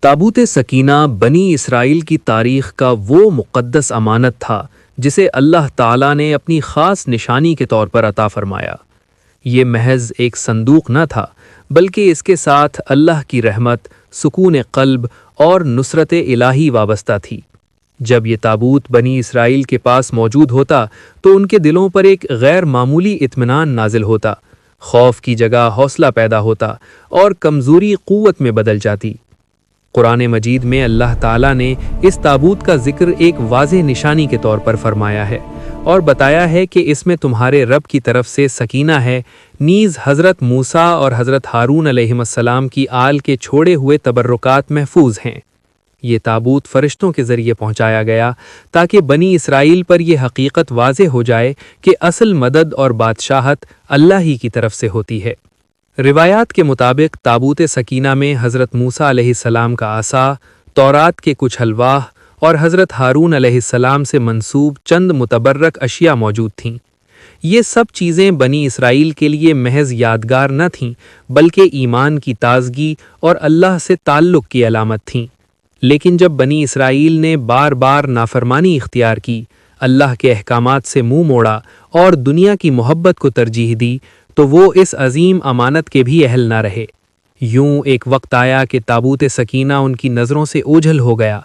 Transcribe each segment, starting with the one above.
تابوت سکینہ بنی اسرائیل کی تاریخ کا وہ مقدس امانت تھا جسے اللہ تعالیٰ نے اپنی خاص نشانی کے طور پر عطا فرمایا۔ یہ محض ایک صندوق نہ تھا، بلکہ اس کے ساتھ اللہ کی رحمت، سکون قلب اور نصرت الہی وابستہ تھی۔ جب یہ تابوت بنی اسرائیل کے پاس موجود ہوتا تو ان کے دلوں پر ایک غیر معمولی اطمینان نازل ہوتا، خوف کی جگہ حوصلہ پیدا ہوتا اور کمزوری قوت میں بدل جاتی۔ قرآن مجید میں اللہ تعالیٰ نے اس تابوت کا ذکر ایک واضح نشانی کے طور پر فرمایا ہے اور بتایا ہے کہ اس میں تمہارے رب کی طرف سے سکینہ ہے، نیز حضرت موسیٰ اور حضرت ہارون علیہ السلام کی آل کے چھوڑے ہوئے تبرکات محفوظ ہیں۔ یہ تابوت فرشتوں کے ذریعے پہنچایا گیا تاکہ بنی اسرائیل پر یہ حقیقت واضح ہو جائے کہ اصل مدد اور بادشاہت اللہ ہی کی طرف سے ہوتی ہے۔ روایات کے مطابق تابوت سکینہ میں حضرت موسیٰ علیہ السلام کا عصا، تورات کے کچھ الواح اور حضرت ہارون علیہ السلام سے منسوب چند متبرک اشیاء موجود تھیں۔ یہ سب چیزیں بنی اسرائیل کے لیے محض یادگار نہ تھیں، بلکہ ایمان کی تازگی اور اللہ سے تعلق کی علامت تھیں۔ لیکن جب بنی اسرائیل نے بار بار نافرمانی اختیار کی، اللہ کے احکامات سے منہ موڑا اور دنیا کی محبت کو ترجیح دی، تو وہ اس عظیم امانت کے بھی اہل نہ رہے۔ یوں ایک وقت آیا کہ تابوت سکینہ ان کی نظروں سے اوجھل ہو گیا۔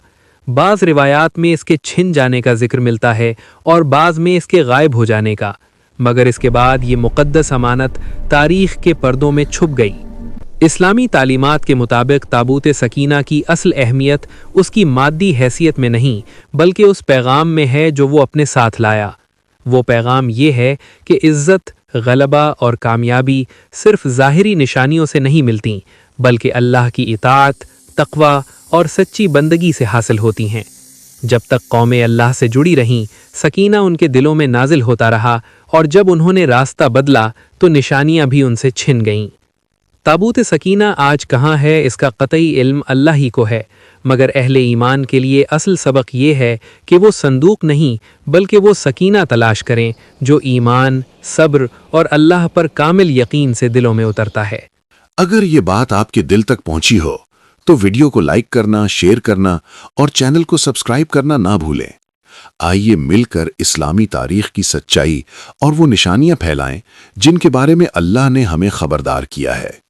بعض روایات میں اس کے چھن جانے کا ذکر ملتا ہے اور بعض میں اس کے غائب ہو جانے کا، مگر اس کے بعد یہ مقدس امانت تاریخ کے پردوں میں چھپ گئی۔ اسلامی تعلیمات کے مطابق تابوت سکینہ کی اصل اہمیت اس کی مادی حیثیت میں نہیں، بلکہ اس پیغام میں ہے جو وہ اپنے ساتھ لایا۔ وہ پیغام یہ ہے کہ عزت، غلبہ اور کامیابی صرف ظاہری نشانیوں سے نہیں ملتیں، بلکہ اللہ کی اطاعت، تقوی اور سچی بندگی سے حاصل ہوتی ہیں۔ جب تک قومیں اللہ سے جڑی رہیں، سکینہ ان کے دلوں میں نازل ہوتا رہا، اور جب انہوں نے راستہ بدلا تو نشانیاں بھی ان سے چھن گئیں۔ تابوت سکینہ آج کہاں ہے اس کا قطعی علم اللہ ہی کو ہے، مگر اہل ایمان کے لیے اصل سبق یہ ہے کہ وہ صندوق نہیں بلکہ وہ سکینہ تلاش کریں جو ایمان، صبر اور اللہ پر کامل یقین سے دلوں میں اترتا ہے۔ اگر یہ بات آپ کے دل تک پہنچی ہو تو ویڈیو کو لائک کرنا، شیئر کرنا اور چینل کو سبسکرائب کرنا نہ بھولیں۔ آئیے مل کر اسلامی تاریخ کی سچائی اور وہ نشانیاں پھیلائیں جن کے بارے میں اللہ نے ہمیں خبردار کیا ہے۔